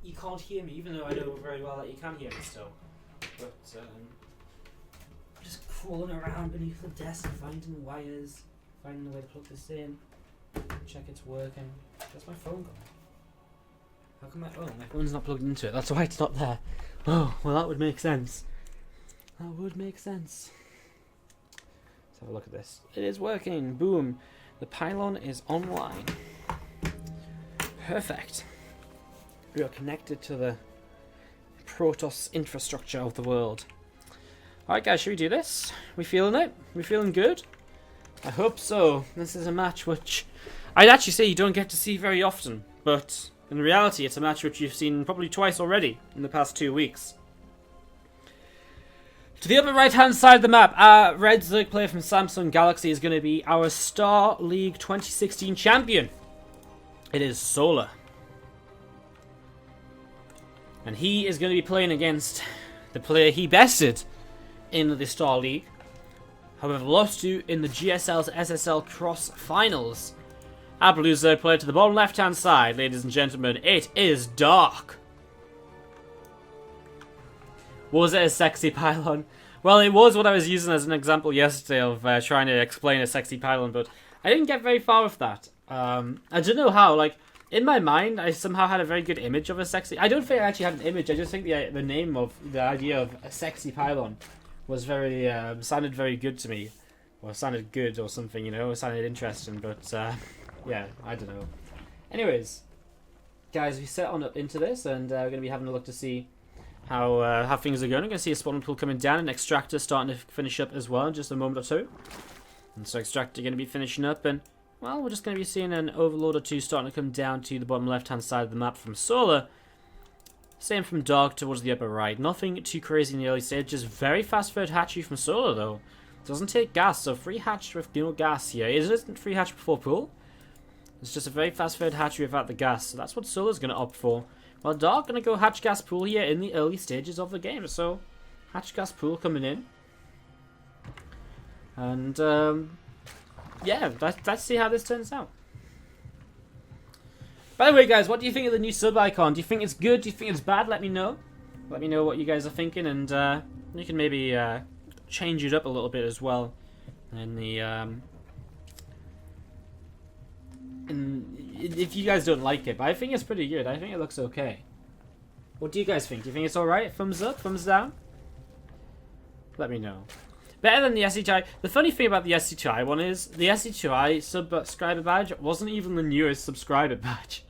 you can't hear me, even though I know very well that you can hear me still. But I'm just crawling around beneath the desk, finding wires, finding the way to plug this in, check it's working. Where's my phone gone? How come my phone's not plugged into it? That's why it's not there. Oh, well that would make sense. That would make sense. Let's have a look at this. It is working. Boom. The pylon is online. Perfect. We are connected to the Protoss infrastructure of the world. Alright guys, should we do this? We feeling it? We feeling good? I hope so. This is a match which I'd actually say you don't get to see very often, but in reality it's a match which you've seen probably twice already in the past 2 weeks. To the upper right hand side of the map, our Red Zerg player from Samsung Galaxy is going to be our Star League 2016 champion. It is Solar. And he is going to be playing against the player he bested in the Star League. However, lost to in the GSL's SSL Cross Finals. Our Blue Zerg player to the bottom left hand side, ladies and gentlemen, it is Dark. Was it a sexy pylon? Well, it was what I was using as an example yesterday of trying to explain a sexy pylon, but I didn't get very far with that. I don't know how, like, in my mind, I somehow had a very good image of a sexy... I don't think I actually had an image, I just think the name of the idea of a sexy pylon was very, sounded very good to me. Or sounded good or something, you know, it sounded interesting, but, yeah, I don't know. Anyways, guys, we set on up into this, and we're going to be having a look to see how things are going. I'm going to see a spawn pool coming down and Extractor starting to finish up as well in just a moment or two. And so Extractor going to be finishing up, and well, we're just going to be seeing an Overlord or two starting to come down to the bottom left hand side of the map from Solar. Same from Dark towards the upper right. Nothing too crazy in the early stages. Very fast third hatchery from Solar though. Doesn't take gas, so free hatch with no gas here. It isn't free hatch before pool. It's just a very fast third hatchery without the gas, so that's what Solar's going to opt for. Well, Dark going to go hatch gas pool here in the early stages of the game. So, hatch gas pool coming in. And, yeah, let's see how this turns out. By the way, guys, what do you think of the new sub icon? Do you think it's good? Do you think it's bad? Let me know. Let me know what you guys are thinking. And you can maybe change it up a little bit as well. In the... if you guys don't like it, but I think it's pretty good. I think it looks okay. What do you guys think? Do you think it's alright? Thumbs up? Thumbs down? Let me know. Better than the SC2i. The funny thing about the SC2i one is, the SC2i subscriber badge wasn't even the newest subscriber badge.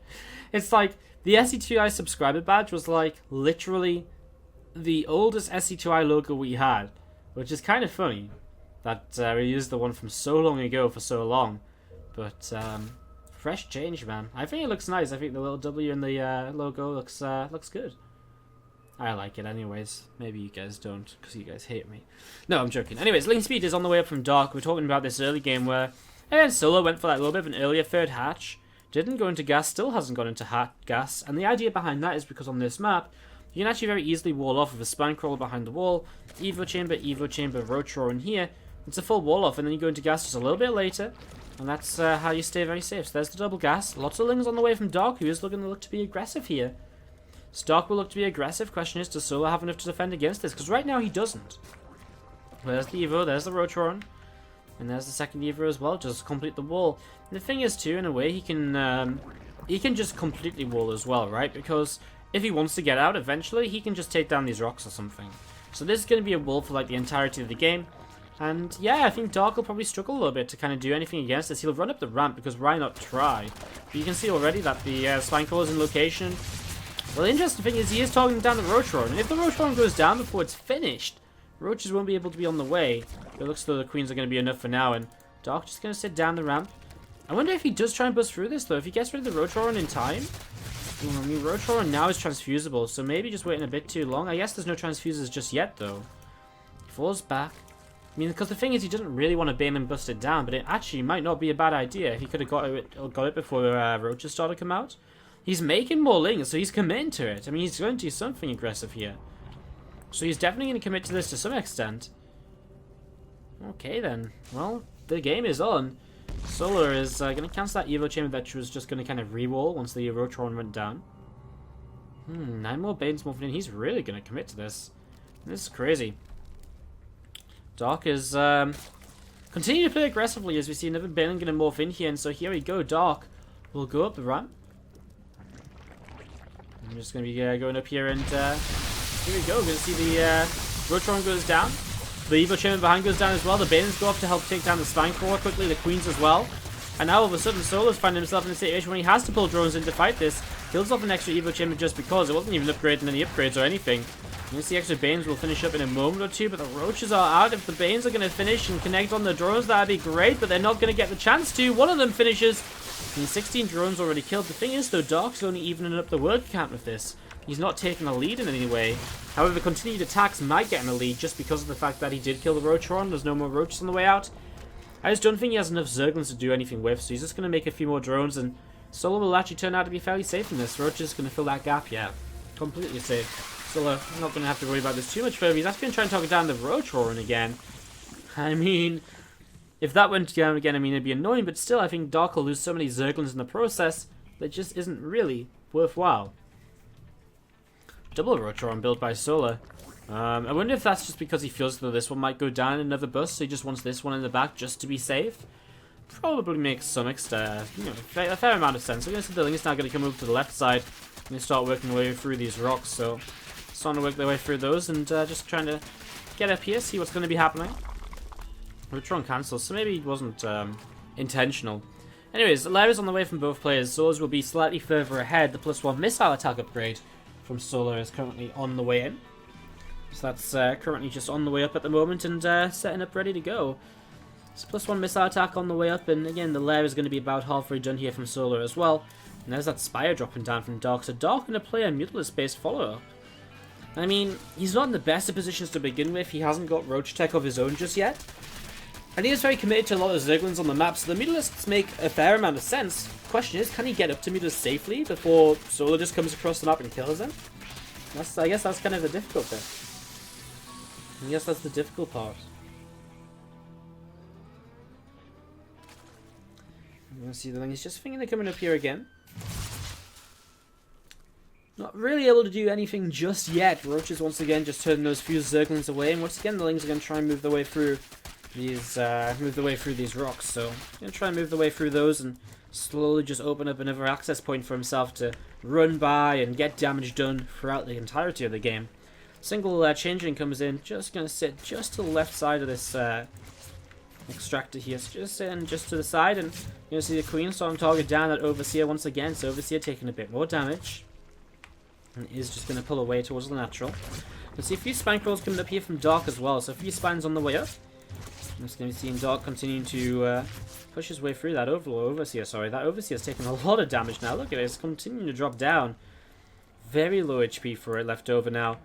It's like, the SC2i subscriber badge was like, literally, the oldest SC2i logo we had. Which is kind of funny, that we used the one from so long ago for so long. But, fresh change, man. I think it looks nice. I think the little W in the logo looks good. I like it anyways. Maybe you guys don't, because you guys hate me. No, I'm joking. Anyways, link speed is on the way up from Dark. We're talking about this early game where Solo went for that little bit of an earlier third hatch. Didn't go into gas, still hasn't gone into gas. And the idea behind that is because on this map, you can actually very easily wall off with a spine crawler behind the wall. Evo chamber, Rotro in here. It's a full wall off, and then you go into gas just a little bit later. And that's how you stay very safe. So there's the double gas. Lots of lings on the way from Dark, who is looking to be aggressive here. So Dark will look to be aggressive. Question is, does Solo have enough to defend against this? Because right now he doesn't. There's the Evo, there's the Rotron. And there's the second Evo as well, just complete the wall. And the thing is too, in a way, he can just completely wall as well, right? Because if he wants to get out eventually, he can just take down these rocks or something. So this is going to be a wall for like the entirety of the game. And yeah, I think Dark will probably struggle a little bit to kind of do anything against this. He'll run up the ramp because why not try? But you can see already that the spine crawler is in location. Well, the interesting thing is he is targeting down the Rotron, and if the Rotron goes down before it's finished, Roaches won't be able to be on the way. It looks though the Queens are going to be enough for now, and Dark just going to sit down the ramp. I wonder if he does try and bust through this though, if he gets rid of the Rotron in time. I mean, Rotron now is transfusible, so maybe just waiting a bit too long. I guess there's no transfuses just yet though. He falls back. I mean, because the thing is, he doesn't really want to bane and bust it down, but it actually might not be a bad idea if he could have got it before Roaches started to come out. He's making more lings, so he's committing to it. I mean, he's going to do something aggressive here. So he's definitely going to commit to this to some extent. Okay then. Well, the game is on. Solar is going to cancel that Evo chamber that was just going to kind of re-wall once the Rotron went down. 9 more Banes moving in. He's really going to commit to this. This is crazy. Doc is continuing to play aggressively as we see another Bane going to morph in here. And so here we go. Doc will go up the ramp. I'm just going to be going up here and here we go. We're going to see the Rotron goes down. The Evo Chamber behind goes down as well. The Banes go up to help take down the Spine Crawler quickly. The Queens as well. And now all of a sudden Solo's finding himself in a situation when he has to pull drones in to fight this. Kills off an extra Evo Chamber just because. It wasn't even upgrading any upgrades or anything. I'm going to see extra Banes will finish up in a moment or two, but the Roaches are out. If the Banes are going to finish and connect on the drones, that'd be great, but they're not going to get the chance to. One of them finishes. And 16 drones already killed. The thing is, though, Dark's only evening up the word count with this. He's not taking a lead in any way. However, continued attacks might get him a lead just because of the fact that he did kill the Roachron. There's no more Roaches on the way out. I just don't think he has enough Zerglings to do anything with, so he's just going to make a few more drones, and Solo will actually turn out to be fairly safe in this. Roach is going to fill that gap, yeah. Completely safe. Solo not going to have to worry about this too much further. He's actually going to try and target down the Roachron again. I mean, if that went down again, I mean, it'd be annoying, but still, I think Dark will lose so many Zerglings in the process that just isn't really worthwhile. Double Roachron built by Solo. I wonder if that's just because he feels that this one might go down in another burst, so he just wants this one in the back just to be safe. Probably makes some extra, a fair amount of sense. I guess the Link is now going to come over to the left side and start working their way through these rocks, so starting to work their way through those and just trying to get up here, see what's going to be happening. Roachron cancels, so maybe it wasn't intentional. Anyways, Lara's on the way from both players. Solos will be slightly further ahead. The +1 missile attack upgrade from Solar is currently on the way in. So that's currently just on the way up at the moment and setting up ready to go. So +1 missile attack on the way up, and again the lair is going to be about halfway done here from Solar as well. And there's that Spire dropping down from Dark, so Dark going to play a Mutalisk-based follow-up. I mean, he's not in the best of positions to begin with. He hasn't got Roach Tech of his own just yet. And he is very committed to a lot of Zerglings on the map, so the Mutalisks make a fair amount of sense. The question is, can he get up to Mutalisk safely before Solar just comes across the map and kills him? I guess that's kind of the difficult bit. I guess that's the difficult part. I'm going to see the thing. He's just thinking of coming up here again. Not really able to do anything just yet. Roaches once again just turning those few Zerglings away, and once again the Lings are going to try and move their way through these rocks. So going to try and move their way through those and slowly just open up another access point for himself to run by and get damage done throughout the entirety of the game. Single changeling comes in, just going to sit just to the left side of this extractor here. So just sitting just to the side, and you're going to see the Queen starting to target down at Overseer once again. So Overseer taking a bit more damage. And is just going to pull away towards the natural. You'll see a few Spine Crawls coming up here from Dark as well. So a few Spines on the way up. I'm just going to be seeing Dark continuing to push his way through that Overseer. Sorry, that Overseer is taking a lot of damage now. Look at it, it's continuing to drop down. Very low HP for it left over now.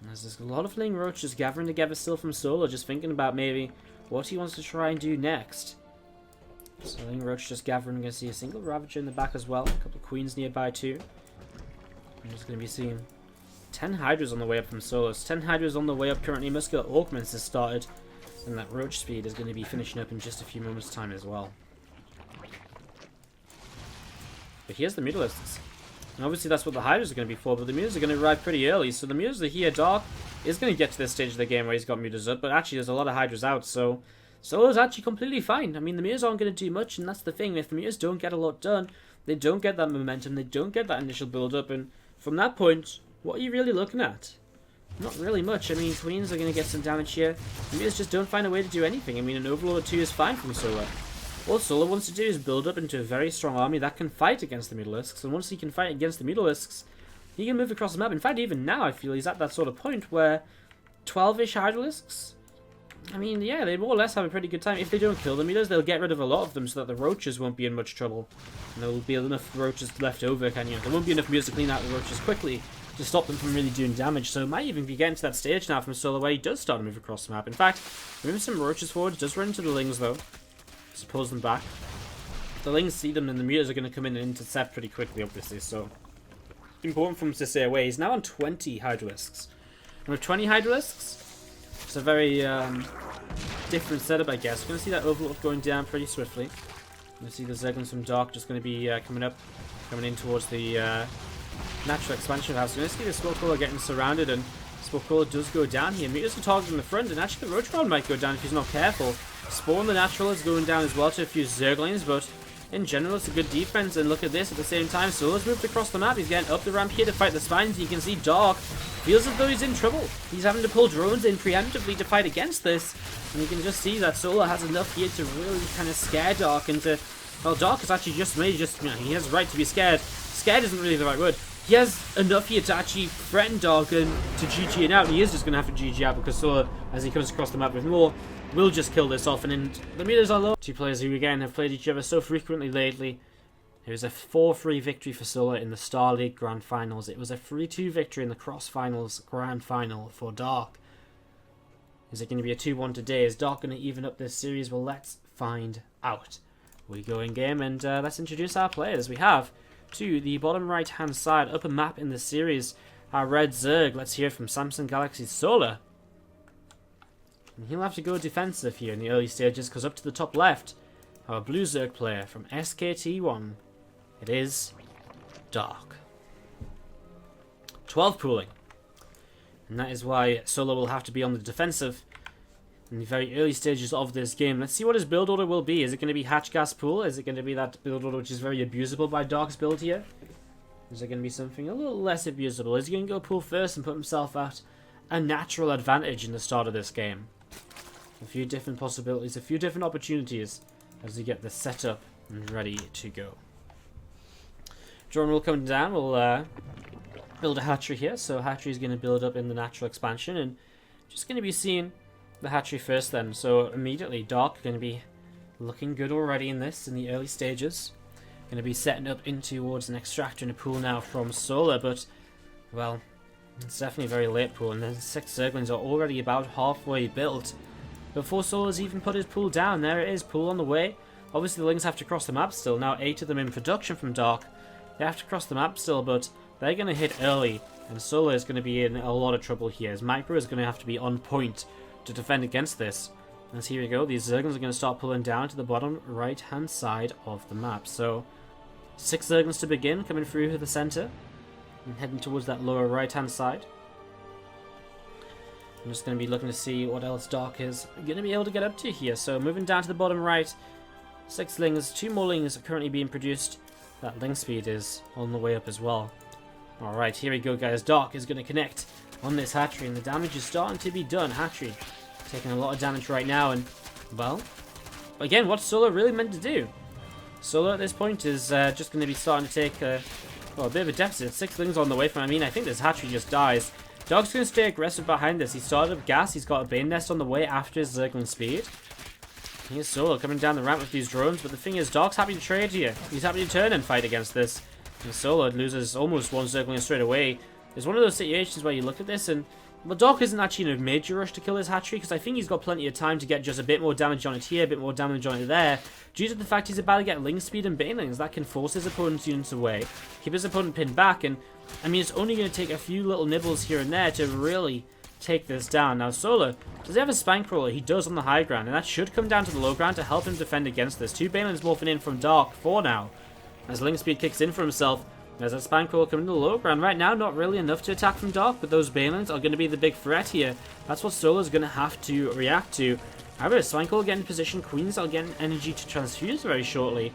There's a lot of Ling Roaches gathering together still from Solo, just thinking about maybe what he wants to try and do next. So Ling Roach just gathering. I'm going to see a single Ravager in the back as well. A couple of Queens nearby too. I'm just going to be seeing 10 Hydras on the way up from Solos. 10 Hydras on the way up currently. Muscular Augments has started. And that Roach speed is going to be finishing up in just a few moments' time as well. But here's the Mutalisks. And obviously that's what the Hydras are going to be for, but the Mutas are going to arrive pretty early. So the Mutas are here. Dark is going to get to this stage of the game where he's got Mutas up, but actually there's a lot of Hydras out, so Solo's actually completely fine. I mean, the Mutas aren't going to do much, and that's the thing. If the Mutas don't get a lot done, they don't get that momentum, they don't get that initial build-up, and from that point, what are you really looking at? Not really much. I mean, Queens are going to get some damage here. The Mutas just don't find a way to do anything. I mean, an Overlord 2 is fine from Solo. All Solo wants to do is build up into a very strong army that can fight against the Mutalisks, and once he can fight against the Mutalisks, he can move across the map. In fact, even now, I feel he's at that sort of point where 12-ish Hydralisks, I mean, yeah, they more or less have a pretty good time. If they don't kill the Mutas, they'll get rid of a lot of them so that the Roaches won't be in much trouble. And there will be enough Roaches left over, there won't be enough Mutas to clean out the Roaches quickly to stop them from really doing damage. So it might even be getting to that stage now from Solo where he does start to move across the map. In fact, moving some Roaches forward, does run into the Lings though. Just pulls them back. The Lings see them and the Mutas are going to come in and intercept pretty quickly, obviously, so important for him to stay away. He's now on 20 Hydralisks. And with 20 Hydralisks, it's a very different setup, I guess. We're going to see that Overlord going down pretty swiftly. We're going to see the Zerglings from Dark just going to be coming in towards the natural expansion house. You're going to see the smoke crawler getting surrounded, and smoke crawler does go down here. Meters are targeting the front, and actually the roach round might go down if he's not careful. Spawn the natural is going down as well to a few zerglings, but in general it's a good defense. And look at this, at the same time Solo's moved across the map. He's getting up the ramp here to fight the spines. You can see Dark feels as though he's in trouble. He's having to pull drones in preemptively to fight against this, and you can just see that Solo has enough here to really kind of scare Dark into, well, Dark is actually he has the right to be scared. Scared isn't really the right word. He has enough here to actually threaten Dark and to GG it out. He is just going to have to GG out because Solo, as he comes across the map with more, will just kill this off. And the meters are low. Two players who again have played each other so frequently lately. It was a 4-3 victory for Solo in the Star League Grand Finals. It was a 3-2 victory in the Cross Finals Grand Final for Dark. Is it going to be a 2-1 today? Is Dark going to even up this series? Well, let's find out. We go in game and let's introduce our players. We have to the bottom right hand side, upper map in the series, our red Zerg. Let's hear from Samsung Galaxy Solar. And he'll have to go defensive here in the early stages, because up to the top left, our blue Zerg player from SKT1, it is Dark. 12 pooling. And that is why Solo will have to be on the defensive in the very early stages of this game. Let's see what his build order will be. Is it going to be Hatch Gas Pool? Is it going to be that build order which is very abusable by Dark's build here? Is it going to be something a little less abusable? Is he going to go pool first and put himself at a natural advantage in the start of this game? A few different possibilities, a few different opportunities as we get this set up and ready to go. Drone will come down. We'll build a hatchery here. So hatchery is going to build up in the natural expansion, and just going to be seeing the hatchery first then. So immediately Dark going to be looking good already in this, in the early stages. Going to be setting up in towards an extractor and a pool now from Solar, but well, it's definitely a very late pool, and the 6 Zerglings are already about halfway built before Solar's even put his pool down. There it is, pool on the way. Obviously the Lings have to cross the map still. Now 8 of them in production from Dark. They have to cross the map still, but they're going to hit early, and Solar is going to be in a lot of trouble here, as Micro is going to have to be on point to defend against this. As here we go, these Zerglings are going to start pulling down to the bottom right hand side of the map. So 6 Zerglings to begin, coming through to the center and heading towards that lower right hand side. I'm just going to be looking to see what else Dark is going to be able to get up to here. So moving down to the bottom right, 6 Lings, 2 more Lings are currently being produced. That Ling speed is on the way up as well. Alright, here we go guys. Dark is going to connect on this hatchery, and the damage is starting to be done. Hatchery taking a lot of damage right now, and well, again, what's Solo really meant to do? Solo at this point is just going to be starting to take a bit of a deficit. 6 Lings on the way from, I mean, I think this hatchery just dies. Dark's going to stay aggressive behind this. He started up gas, he's got a Bane Nest on the way after his Zergling speed. Here's Solo coming down the ramp with these drones, but the thing is, Dark's happy to trade here. He's happy to turn and fight against this. And Solo loses almost 1 Zergling straight away. It's one of those situations where you look at this and, well, Dark isn't actually in a major rush to kill his hatchery, because I think he's got plenty of time to get just a bit more damage on it here, a bit more damage on it there, due to the fact he's about to get Ling speed and Banelings. That can force his opponent's units away, keep his opponent pinned back, and I mean, it's only going to take a few little nibbles here and there to really take this down. Now Solo, does he have a Spine Crawler? He does on the high ground, and that should come down to the low ground to help him defend against this. 2 Banelings morphing in from Dark for now, as Ling speed kicks in for himself. There's a Spine Crawler coming to the low ground. Right now, not really enough to attack from Dark, but those Banelings are going to be the big threat here. That's what Solo's going to have to react to. However, Spine Crawler getting in position. Queens are getting energy to transfuse very shortly.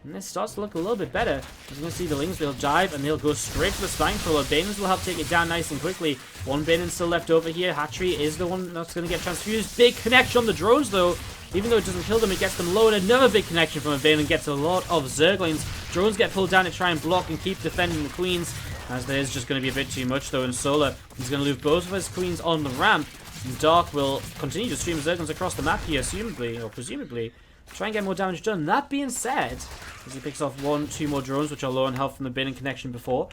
And this starts to look a little bit better. As you can see, the Lings will dive and they'll go straight to the Spine Crawler. Banelings will help take it down nice and quickly. 1 Baneling still left over here. Hatchery is the one that's going to get transfused. Big connection on the drones, though. Even though it doesn't kill them, it gets them loaded. Another big connection from a Baneling gets a lot of Zerglings. Drones get pulled down to try and block and keep defending the Queens, as there's just going to be a bit too much, though, in Solar. He's going to lose both of his Queens on the ramp. And Dark will continue to stream Zerglings across the map here, assumably, or presumably, try and get more damage done. That being said, as he picks off 1-2 more drones, which are low on health from the Baneling connection before,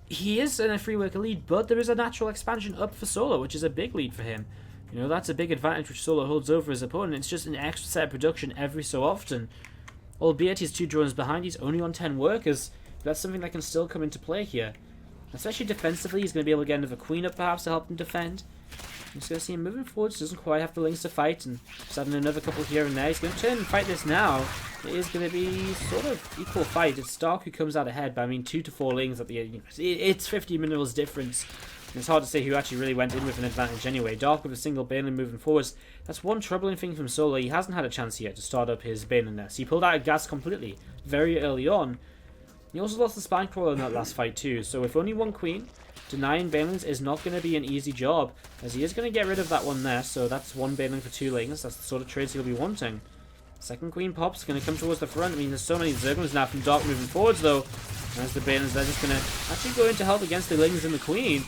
he is in a free worker lead, but there is a natural expansion up for Solo, which is a big lead for him. You know, that's a big advantage which Solo holds over his opponent. It's just an extra set of production every so often. Albeit he's 2 drones behind, he's only on 10 workers. That's something that can still come into play here. Especially defensively, he's going to be able to get another Queen up perhaps to help him defend. Just going to see him moving forwards, doesn't quite have the links to fight, and just adding another couple here and there. He's going to turn and fight this now. It is going to be sort of equal fight. It's Dark who comes out ahead, but I mean 2 to 4 lings at the end. It's 50 minerals difference. And it's hard to say who actually really went in with an advantage anyway. Dark with a single Baneling moving forwards. That's one troubling thing from Solo. He hasn't had a chance yet to start up his Baneling nest. He pulled out of gas completely very early on. He also lost the Spine Crawler in that last fight too. So with only one queen, denying Banelings is not going to be an easy job, as he is going to get rid of that one there. So that's one Baneling for 2 lings. That's the sort of trades he'll be wanting. Second queen pops, going to come towards the front. I mean, there's so many Zerglings now from Dark moving forwards though. As the Banelings, they're just going to actually go in to help against the lings and the queen.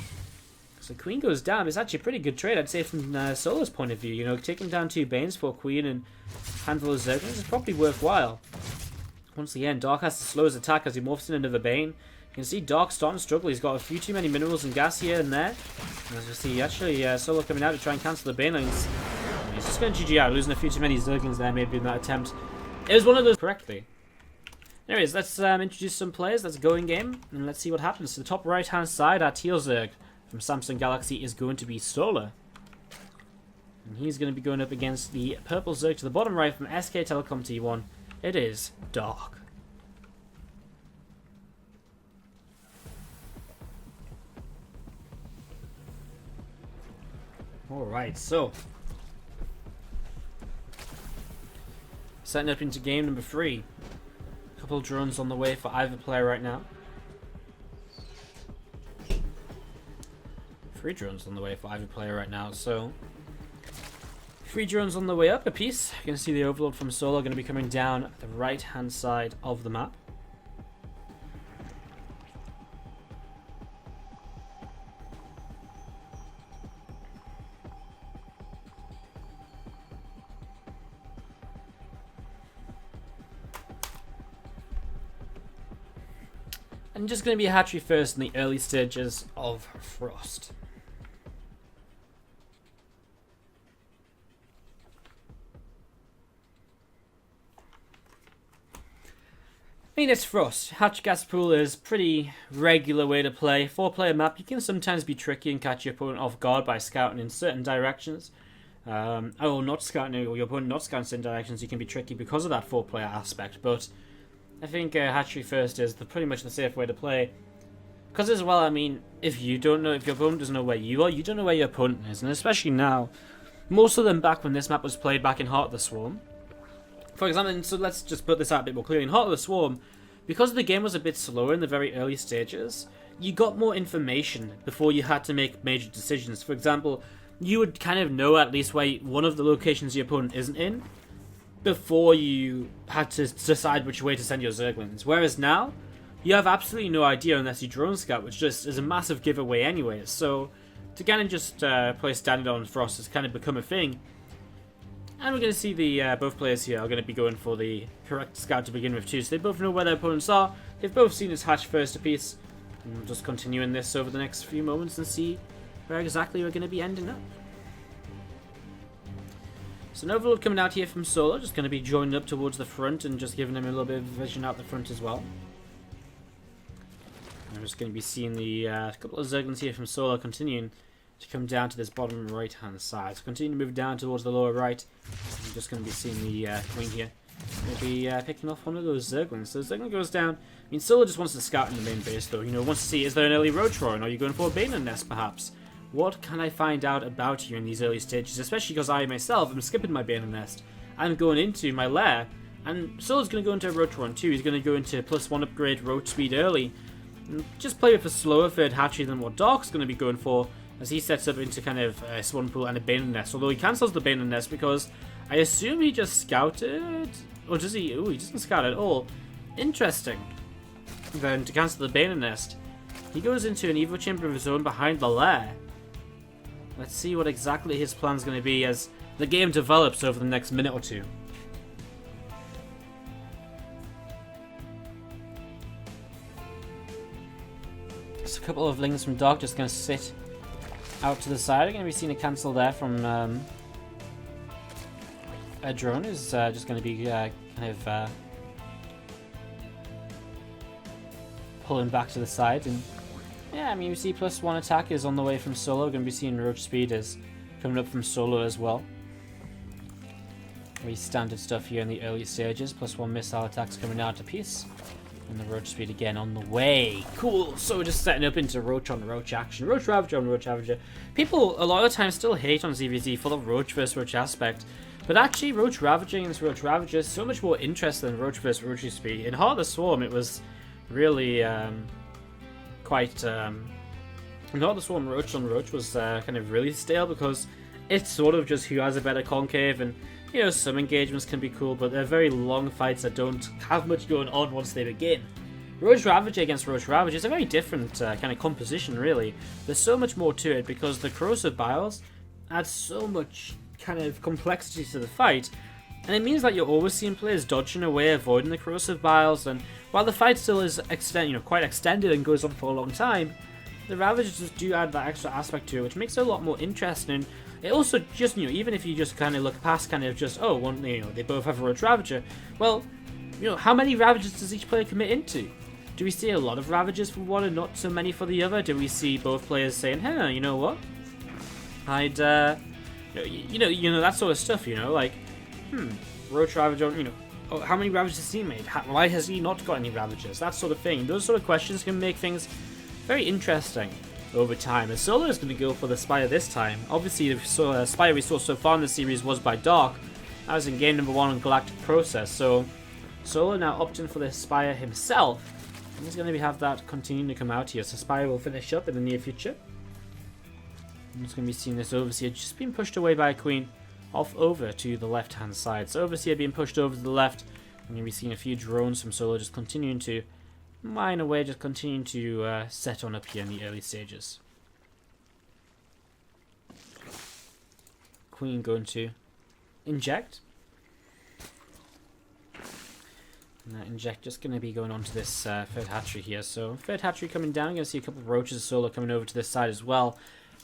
So queen goes down. It's actually a pretty good trade, I'd say, from Solo's point of view. You know, taking down 2 Banes for a queen and a handful of Zerglings is probably worthwhile. Once again, Dark has to slow his attack as he morphs in another Bane. You can see Dark starting to struggle. He's got a few too many minerals and gas here and there. And as you see, actually, Solo coming out to try and cancel the Banelings. He's just going to GG out, losing a few too many Zerglings there, maybe in that attempt. It was one of those correctly. Anyways, let's introduce some players. Let's go in game, and let's see what happens. To the top right-hand side, our Teal Zerg from Samsung Galaxy is going to be Solar. And he's going to be going up against the Purple Zerg to the bottom right from SK Telecom T1. It is Dark. Alright, so setting up into game number 3. A couple of drones on the way for either player right now. 3 drones on the way for either player right now, so 3 drones on the way up a piece. You can see the Overlord from Solo going to be coming down the right hand side of the map. And just going to be a hatchery first in the early stages of Frost. I mean, it's Frost. Hatch Gas Pool is pretty regular way to play. 4-player map, you can sometimes be tricky and catch your opponent off guard by scouting in certain directions. Not scouting, or your opponent not scouting in certain directions, you can be tricky because of that 4-player aspect. But I think hatchery first is pretty much the safe way to play. Because as well, I mean, if your opponent doesn't know where you are, you don't know where your opponent is. And especially now, most of them back when this map was played back in Heart of the Swarm. For example, so let's just put this out a bit more clearly. In Heart of the Swarm, because the game was a bit slower in the very early stages, you got more information before you had to make major decisions. For example, you would kind of know at least where one of the locations your opponent isn't in before you had to decide which way to send your Zerglings. Whereas now, you have absolutely no idea unless you drone scout, which just is a massive giveaway anyways. So to kind of just play standard on Frost has kind of become a thing. And we're going to see the both players here are going to be going for the correct scout to begin with too. So they both know where their opponents are. They've both seen this hatch first apiece. And we'll just continue in this over the next few moments and see where exactly we're going to be ending up. So an Overlord coming out here from Solo, just going to be joining up towards the front and just giving him a little bit of vision out the front as well. I'm just going to be seeing the couple of Zerglings here from Solo continuing to come down to this bottom right hand side. So continue to move down towards the lower right. I'm just going to be seeing the queen here. Maybe picking off one of those Zerglings. So the Zergling goes down. I mean, Solo just wants to scout in the main base though. You know, wants to see, is there an early Roach Roar? Are you going for a Baneling nest perhaps? What can I find out about you in these early stages? Especially because I myself am skipping my Baneling nest. I'm going into my lair. And Solo's going to go into a Roach Roar too. He's going to go into +1 upgrade Roach speed early. And just play with a slower third hatchery than what Dark's going to be going for, as he sets up into kind of a Swan Pool and a Baneling nest. Although he cancels the Baneling nest because I assume he just scouted. Or does he? Ooh, he doesn't scout at all. Interesting. Then to cancel the Baneling nest, he goes into an Evo Chamber of his own behind the lair. Let's see what exactly his plan's going to be as the game develops over the next minute or two. Just a couple of lings from Dark just going to sit out to the side. We're going to be seeing a cancel there from a drone is just going to be pulling back to the side. And yeah, I mean, you see +1 attack is on the way from Solo. Going to be seeing Roach speed as coming up from Solo as well. Very standard stuff here in the early stages. +1 missile attacks coming out a piece. And the Roach Speed again on the way. Cool. So we're just setting up into Roach on Roach action. Roach Ravager on Roach Ravager. People a lot of the time still hate on ZvZ for the Roach vs Roach aspect. But actually Roach Ravager against Roach Ravager is so much more interesting than Roach vs Roach Speed. In Heart of the Swarm it was really quite... in Heart of the Swarm Roach on Roach was kind of really stale because it's sort of just who has a better concave, and you know, some engagements can be cool, but they're very long fights that don't have much going on once they begin. Roach Ravager against Roach Ravager is a very different kind of composition, really. There's so much more to it because the Corrosive Biles add so much kind of complexity to the fight, and it means that you're always seeing players dodging away, avoiding the Corrosive Biles, and while the fight still is quite extended and goes on for a long time, the Ravagers just do add that extra aspect to it, which makes it a lot more interesting. It also just, even if you just kind of look past kind of just, oh, one, they both have a Roach Ravager, well, how many Ravagers does each player commit into? Do we see a lot of Ravagers for one and not so many for the other? Do we see both players saying, hey, you know what? I'd, that sort of stuff, like, Roach Ravager, oh, how many Ravagers has he made? Why has he not got any Ravagers? That sort of thing. Those sort of questions can make things very interesting over time. And Solo is going to go for the Spire this time. Obviously, the Spire we saw so far in the series was by Dark. That was in game number 1 on Galactic Process. So Solo now opting for the Spire himself. And he's going to have that continuing to come out here. So Spire will finish up in the near future. I'm just going to be seeing this Overseer just being pushed away by a Queen off over to the left hand side. So Overseer being pushed over to the left. And you'll be seeing a few drones from Solo just continuing to mine away, just continuing to set on up here in the early stages. Queen going to inject. And that inject just going to be going on to this third hatchery here. So third hatchery coming down. You're going to see a couple of roaches of Solo coming over to this side as well.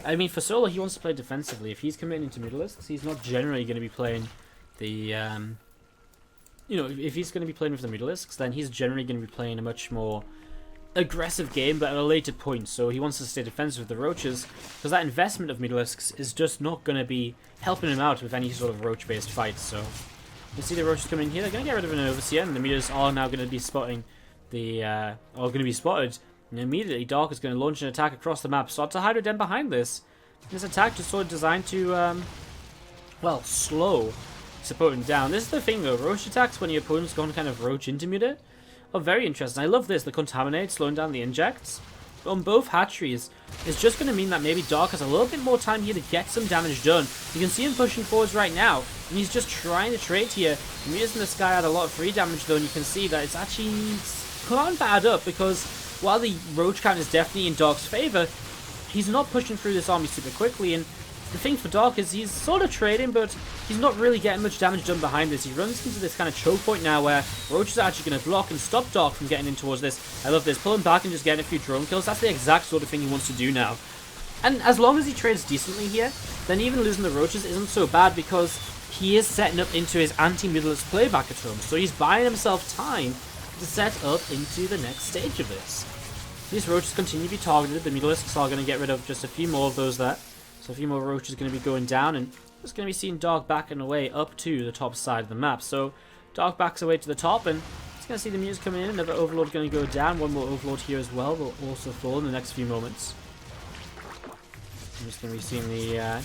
I mean, for Solo, he wants to play defensively. If he's committing into Mutalisks, he's not generally going to be playing the... if he's going to be playing with the Mutalisks, then he's generally going to be playing a much more aggressive game, but at a later point. So he wants to stay defensive with the Roaches, because that investment of Mutalisks is just not going to be helping him out with any sort of Roach-based fights. So you see the Roaches coming in here. They're going to get rid of an Overseer, and the Mutas are now going to be spotting spotted. And immediately, Dark is going to launch an attack across the map. Start to Hydra Den behind this. This attack just sort of designed to, slow supporting down. This is the thing though, Roach attacks when your opponent's gone kind of Roach into Muta are very interesting. I love this, the Contaminate slowing down the injects. On both hatcheries, it's just going to mean that maybe Dark has a little bit more time here to get some damage done. You can see him pushing forwards right now, and he's just trying to trade here. Mutas in the sky had a lot of free damage though, and you can see that it's actually can't add up, because while the Roach count is definitely in Dark's favour, he's not pushing through this army super quickly, and the thing for Dark is he's sort of trading, but he's not really getting much damage done behind this. He runs into this kind of choke point now where Roach is actually going to block and stop Dark from getting in towards this. I love this. Pulling back and just getting a few drone kills. That's the exact sort of thing he wants to do now. And as long as he trades decently here, then even losing the Roaches isn't so bad, because he is setting up into his anti-Mutalist playback at home. So he's buying himself time to set up into the next stage of this. These Roaches continue to be targeted. The Mutalisks are going to get rid of just a few more of those there. So a few more Roaches going to be going down, and just going to be seeing Dark backing away up to the top side of the map. So Dark backs away to the top, and it's going to see the Mutas coming in. Another Overlord going to go down. One more Overlord here as well will also fall in the next few moments. I'm just going to be seeing the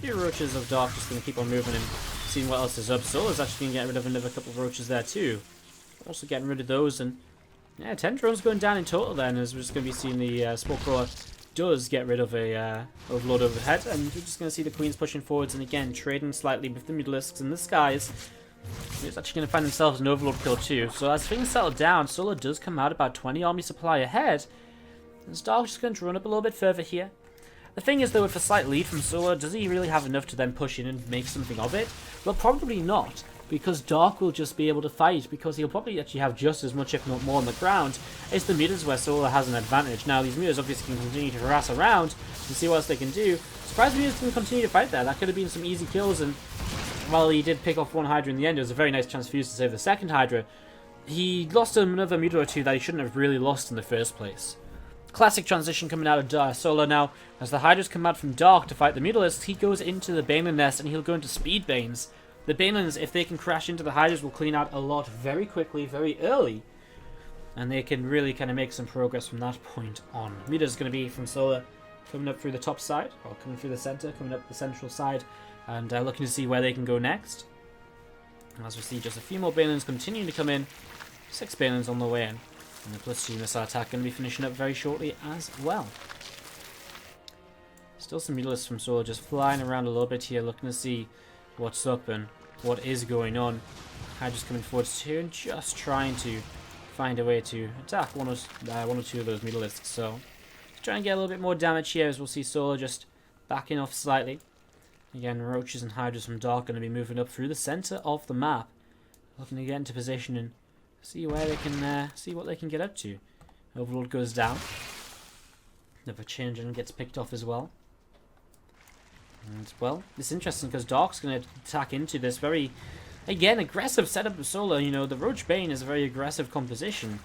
few Roaches of Dark just going to keep on moving and seeing what else is up. Solo's actually going to get rid of another couple of Roaches there too. Also getting rid of those, and yeah, 10 drones going down in total then, as we're just going to be seeing the Spore Crawler does get rid of a Overlord overhead, and we're just going to see the Queens pushing forwards and again trading slightly with the Mutalisks in the skies. He's actually going to find themselves an Overlord kill too. So as things settle down, Solo does come out about 20 army supply ahead, and Dark's just going to run up a little bit further here. The thing is though, with a slight lead from Solo, does he really have enough to then push in and make something of it? Well, probably not, because Dark will just be able to fight, because he'll probably actually have just as much, if not more, on the ground. It's the Mutas where Solo has an advantage. Now, these Mutas obviously can continue to harass around and see what else they can do. Surprised Mutas can continue to fight there. That could have been some easy kills, and while he did pick off one Hydra in the end, it was a very nice chance for Fuse to save the second Hydra. He lost another Muta or two that he shouldn't have really lost in the first place. Classic transition coming out of Solo now. As the Hydras come out from Dark to fight the Mutalisks, he goes into the Baneling nest and he'll go into Speed Banes. The Banelings, if they can crash into the Hydras, will clean out a lot very quickly, very early. And they can really kind of make some progress from that point on. Muta's going to be from Solo coming up through the top side, or coming through the center, coming up the central side, and looking to see where they can go next. As we see just a few more Banelings continuing to come in. 6 Banelings on the way in. And the plus 2 missile attack going to be finishing up very shortly as well. Still some Mutalisks from Solo just flying around a little bit here, looking to see what's up and what is going on. Hydra's coming forwards too and just trying to find a way to attack one or two of those Mutalisks. So, trying to get a little bit more damage here as we'll see Solo just backing off slightly. Again, Roaches and Hydras from Dark going to be moving up through the center of the map. Looking to get into position and see where they can, see what they can get up to. Overlord goes down. Another change and gets picked off as well. And, well, it's interesting because Dark's going to attack into this very, again, aggressive setup of Solo. You know, the Roach Bane is a very aggressive composition.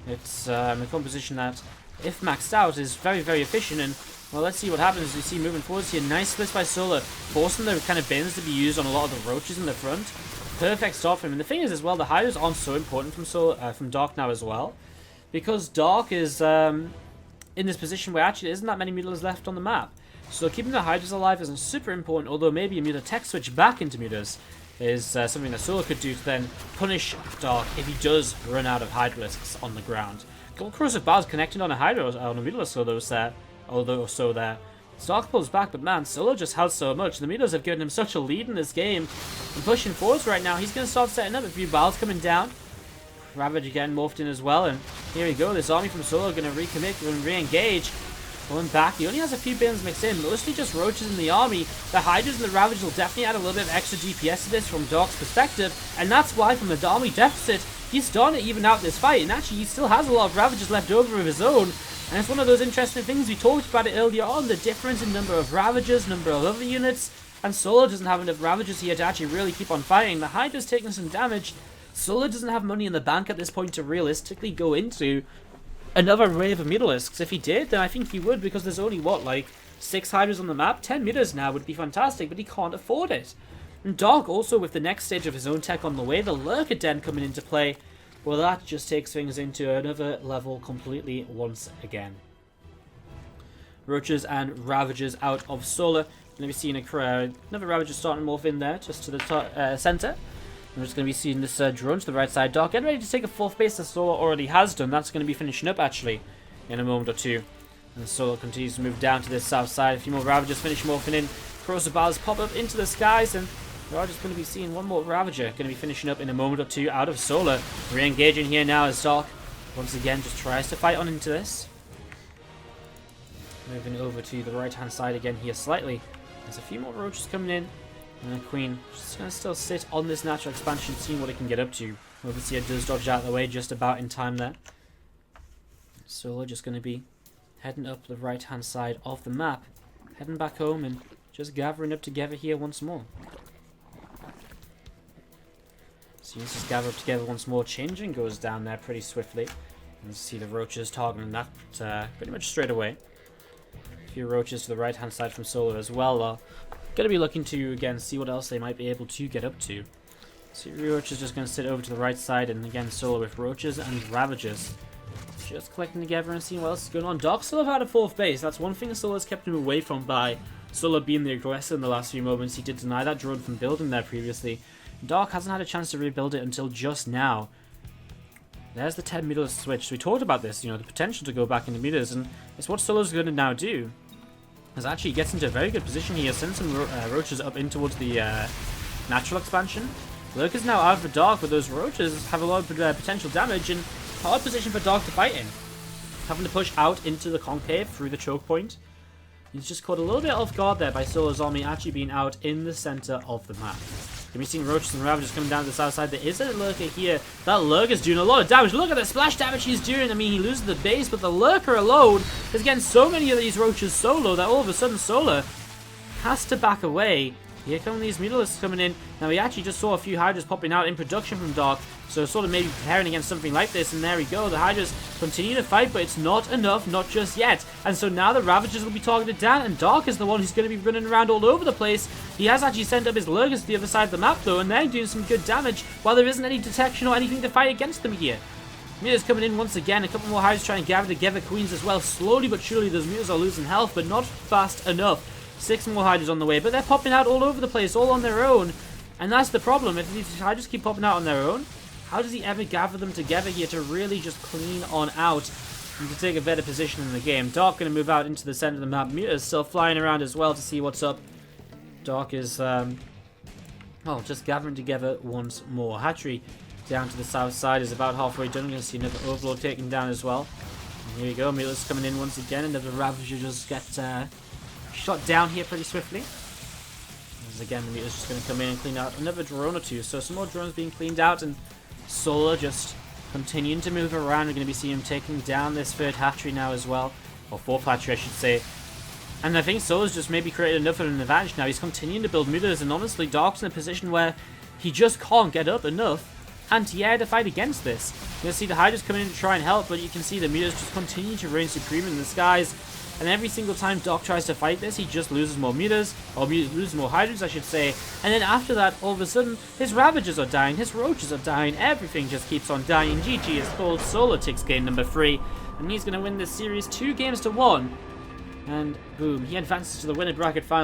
It's a composition that, if maxed out, is very, very efficient. And, well, let's see what happens. We see moving forwards here. Nice splits by Solo, forcing the kind of Banes to be used on a lot of the Roaches in the front. Perfect start for him. And the thing is, as well, the Hydras aren't so important from Dark now as well. Because Dark is in this position where actually there isn't that many Mutalisks left on the map. So keeping the Hydras alive isn't super important, although maybe a Muta tech switch back into Mutas is something that Solo could do to then punish Dark if he does run out of Hydralisks on the ground. Corrosive Bars connected on a Hydra on a Mutalisk, although so there. Dark pulls back, but man, Solo just has so much. The Mutas have given him such a lead in this game. And pushing forwards right now, he's going to start setting up a few Bals coming down. Ravage again morphed in as well, and here we go. This army from Solo going to recommit and re-engage. Pulling back, he only has a few Banes mixed in, mostly just Roaches in the army. The Hydras and the Ravage will definitely add a little bit of extra DPS to this from Dark's perspective, and that's why from the army deficit, he's starting to even out this fight, and actually he still has a lot of Ravages left over of his own, and it's one of those interesting things, we talked about it earlier on, the difference in number of Ravages, number of other units, and Solo doesn't have enough Ravages here to actually really keep on fighting. The Hydra's taking some damage. Solo doesn't have money in the bank at this point to realistically go into another wave of Mutalisks. If he did, then I think he would, because there's only, what, like 6 Hydras on the map? 10 Mutas now would be fantastic, but he can't afford it. And Dark also, with the next stage of his own tech on the way, the Lurker Den coming into play, well, that just takes things into another level completely once again. Roaches and Ravagers out of Solo. Going to be seeing another Ravager starting to morph in there, just to the center. We're just going to be seeing this drone to the right side. Dark getting ready to take a 4th base that Solo already has done. That's going to be finishing up, actually, in a moment or two. And Solo continues to move down to this south side. A few more Ravagers finish morphing in. Corrosive Bars pop up into the skies, and we are just going to be seeing one more Ravager. Going to be finishing up in a moment or two out of Solo. Re-engaging here now as Dark, once again, just tries to fight on into this. Moving over to the right-hand side again here slightly. There's a few more Roaches coming in. And the Queen just going to still sit on this natural expansion, seeing what it can get up to. Obviously, it does dodge out of the way just about in time there. Solo just going to be heading up the right-hand side of the map. Heading back home and just gathering up together here once more. So you just gather up together once more. Changing goes down there pretty swiftly. And you see the Roaches targeting that pretty much straight away. A few Roaches to the right-hand side from Solo as well. Going to be looking to, again, see what else they might be able to get up to. So Roaches just going to sit over to the right side, and again, Solo with Roaches and Ravagers. Just collecting together and seeing what else is going on. Dark still have had a 4th base. That's one thing Solo has kept him away from by Solo being the aggressor in the last few moments. He did deny that drone from building there previously. Dark hasn't had a chance to rebuild it until just now. There's the 10 Mutas switch. We talked about this, you know, the potential to go back into Mutas, and it's what Solo's going to now do. As actually he gets into a very good position here, sends some Roaches up in towards the natural expansion. Lurker's now out of the Dark, but those Roaches have a lot of potential damage, and hard position for Dark to fight in. Having to push out into the concave through the choke point. He's just caught a little bit off guard there by Solo's army actually being out in the center of the map. Can be seeing Roaches and Ravagers coming down to the south side. There is a Lurker here. That Lurker's doing a lot of damage. Look at the splash damage he's doing. I mean, he loses the base, but the Lurker alone is getting so many of these Roaches solo that all of a sudden Solo has to back away Here come these Mutalisks coming in. Now, we actually just saw a few Hydras popping out in production from Dark, so sort of maybe preparing against something like this, and there we go. The Hydras continue to fight, but it's not enough, not just yet. And so now the Ravagers will be targeted down, and Dark is the one who's going to be running around all over the place. He has actually sent up his Lurkers to the other side of the map, though, and they're doing some good damage, while there isn't any detection or anything to fight against them here. Mutas coming in once again. A couple more Hydras trying to gather together. Queens as well. Slowly but surely, those Mutas are losing health, but not fast enough. 6 more Hydras on the way, but they're popping out all over the place, all on their own. And that's the problem. If these Hydras keep popping out on their own, how does he ever gather them together here to really just clean on out and to take a better position in the game? Dark going to move out into the center of the map. Muta is still flying around as well to see what's up. Dark is, just gathering together once more. Hatchery down to the south side is about halfway done. We're going to see another Overlord taken down as well. And here we go. Muta's coming in once again. Another Ravager just get shot down here pretty swiftly. As again, the Muta's just going to come in and clean out another drone or two. So some more drones being cleaned out, and Solar just continuing to move around. We're going to be seeing him taking down this third hatchery now as well. Or fourth hatchery, I should say. And I think Solar's just maybe created enough of an advantage now. He's continuing to build Mutas, and honestly, Dark's in a position where he just can't get up enough anti-air to fight against this. You're going to see the Hydras coming in to try and help, but you can see the Mutas just continue to reign supreme in the skies. And every single time Doc tries to fight this, he just loses more Mutas, or loses more Hydras, I should say. And then after that, all of a sudden, his Ravagers are dying, his Roaches are dying, everything just keeps on dying. GG is called. Solar takes game number 3, and he's going to win this series 2 games to 1. And boom, he advances to the winner bracket final.